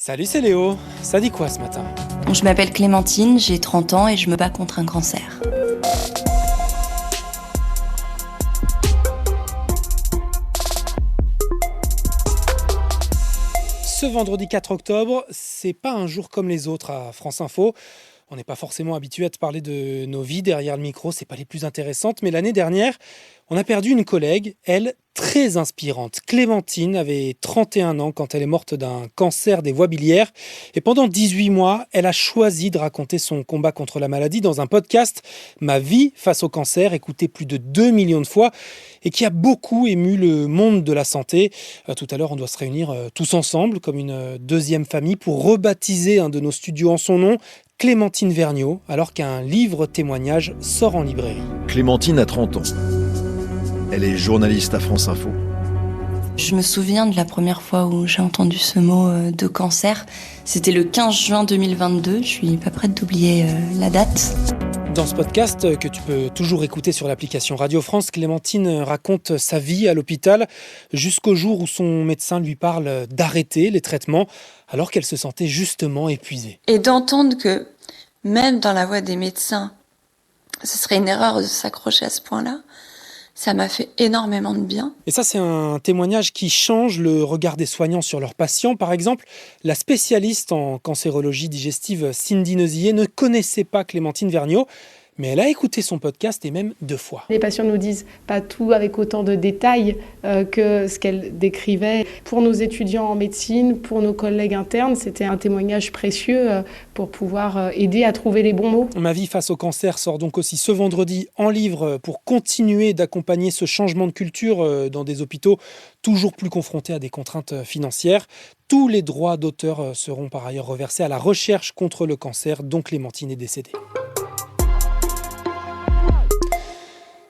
Salut, c'est Léo. Ça dit quoi ce matin? Je m'appelle Clémentine, j'ai 30 ans et je me bats contre un cancer. Ce vendredi 4 octobre, c'est pas un jour comme les autres à France Info. On n'est pas forcément habitué à te parler de nos vies derrière le micro, c'est pas les plus intéressantes, mais l'année dernière, on a perdu une collègue, elle, très inspirante. Clémentine avait 31 ans quand elle est morte d'un cancer des voies biliaires. Et pendant 18 mois, elle a choisi de raconter son combat contre la maladie dans un podcast, Ma vie face au cancer, écouté plus de 2 millions de fois et qui a beaucoup ému le monde de la santé. Tout à l'heure, on doit se réunir tous ensemble, comme une deuxième famille, pour rebaptiser un de nos studios en son nom, Clémentine Vergniaud, alors qu'un livre témoignage sort en librairie. Clémentine a 30 ans. Elle est journaliste à France Info. Je me souviens de la première fois où j'ai entendu ce mot de cancer. C'était le 15 juin 2022, je suis pas prête d'oublier la date. Dans ce podcast, que tu peux toujours écouter sur l'application Radio France, Clémentine raconte sa vie à l'hôpital jusqu'au jour où son médecin lui parle d'arrêter les traitements alors qu'elle se sentait justement épuisée. Et d'entendre que même dans la voix des médecins, ce serait une erreur de s'accrocher à ce point-là, ça m'a fait énormément de bien. Et ça, c'est un témoignage qui change le regard des soignants sur leurs patients. Par exemple, la spécialiste en cancérologie digestive Cindy Neusier ne connaissait pas Clémentine Vergniaud, mais elle a écouté son podcast et même 2 fois. Les patients nous disent pas tout avec autant de détails que ce qu'elle décrivait. Pour nos étudiants en médecine, pour nos collègues internes, c'était un témoignage précieux pour pouvoir aider à trouver les bons mots. Ma vie face au cancer sort donc aussi ce vendredi en livre pour continuer d'accompagner ce changement de culture dans des hôpitaux toujours plus confrontés à des contraintes financières. Tous les droits d'auteur seront par ailleurs reversés à la recherche contre le cancer dont Clémentine est décédée.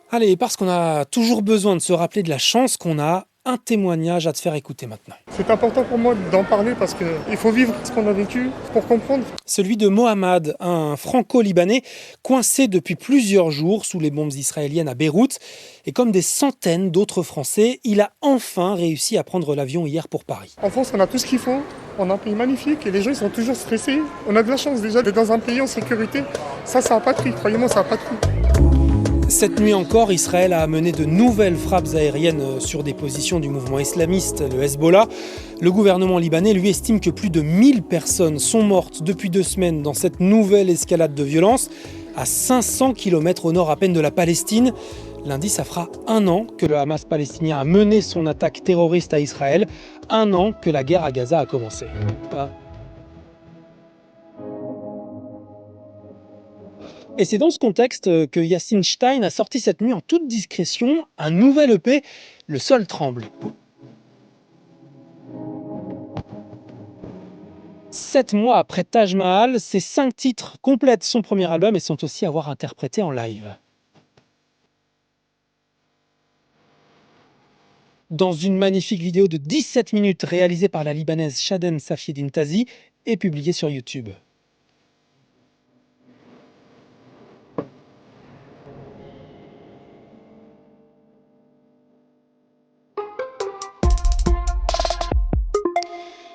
Allez, parce qu'on a toujours besoin de se rappeler de la chance qu'on a, un témoignage à te faire écouter maintenant. C'est important pour moi d'en parler parce qu'il faut vivre ce qu'on a vécu pour comprendre. Celui de Mohamed, un franco-libanais coincé depuis plusieurs jours sous les bombes israéliennes à Beyrouth. Et comme des centaines d'autres Français, il a enfin réussi à prendre l'avion hier pour Paris. En France, on a tout ce qu'il faut. On a un pays magnifique et les gens ils sont toujours stressés. On a de la chance déjà d'être dans un pays en sécurité. Ça n'a pas de prix. Croyez-moi, ça n'a pas de prix. Cette nuit encore, Israël a mené de nouvelles frappes aériennes sur des positions du mouvement islamiste, le Hezbollah. Le gouvernement libanais, lui, estime que plus de 1000 personnes sont mortes depuis 2 semaines dans cette nouvelle escalade de violence, à 500 km au nord à peine de la Palestine. Lundi, ça fera 1 an que le Hamas palestinien a mené son attaque terroriste à Israël, 1 an que la guerre à Gaza a commencé. Et c'est dans ce contexte que Yacine Stein a sorti cette nuit en toute discrétion un nouvel EP, Le sol tremble. 7 mois après Taj Mahal, ces 5 titres complètent son premier album et sont aussi à voir interprétés en live. Dans une magnifique vidéo de 17 minutes réalisée par la Libanaise Shaden Safiedine Tazi et publiée sur YouTube.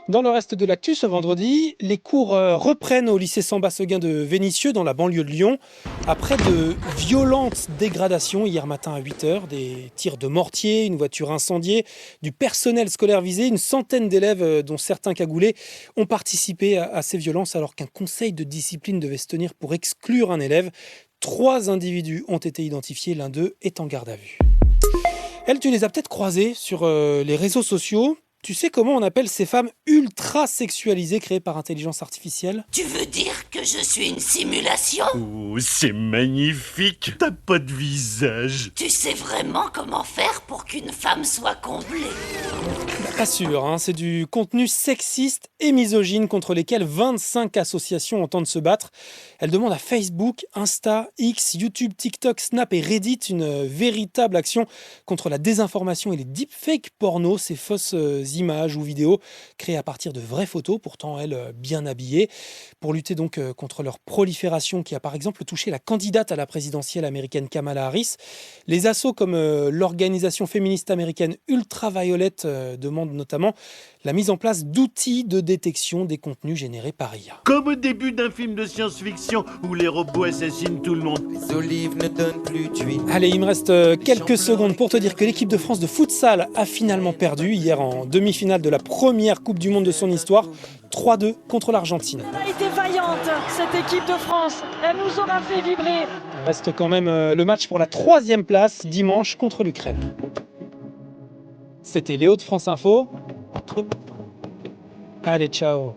Dans le reste de l'actu, ce vendredi, les cours reprennent au lycée Samba-Seguin de Vénissieux, dans la banlieue de Lyon. Après de violentes dégradations hier matin à 8h, des tirs de mortier, une voiture incendiée, du personnel scolaire visé, une centaine d'élèves, dont certains cagoulés, ont participé à ces violences alors qu'un conseil de discipline devait se tenir pour exclure un élève. 3 individus ont été identifiés, l'un d'eux est en garde à vue. Elle, tu les as peut-être croisés sur les réseaux sociaux. Tu sais comment on appelle ces femmes ultra sexualisées créées par intelligence artificielle ? Tu veux dire que je suis une simulation ? Oh, c'est magnifique. T'as pas de visage. Tu sais vraiment comment faire pour qu'une femme soit comblée ? Pas sûr, hein, c'est du contenu sexiste et misogyne contre lesquels 25 associations entendent se battre. Elles demandent à Facebook, Insta, X, YouTube, TikTok, Snap et Reddit une véritable action contre la désinformation et les deepfakes porno, ces fausses images ou vidéos créées à partir de vraies photos, pourtant elles bien habillées, pour lutter donc contre leur prolifération qui a par exemple touché la candidate à la présidentielle américaine Kamala Harris. Les assos comme l'organisation féministe américaine Ultraviolet demandent notamment la mise en place d'outils de détection des contenus générés par IA. Comme au début d'un film de science-fiction où les robots assassinent tout le monde. Les olives ne donnent plus d'huile. Allez, il me reste quelques secondes pour te dire que l'équipe de France de futsal a finalement perdu hier en demi-finale de la première Coupe du Monde de son histoire, 3-2 contre l'Argentine. Elle a été vaillante, cette équipe de France. Elle nous aura fait vibrer. Il reste quand même le match pour la 3e place dimanche contre l'Ukraine. C'était Léo de France Info. Allez, ciao.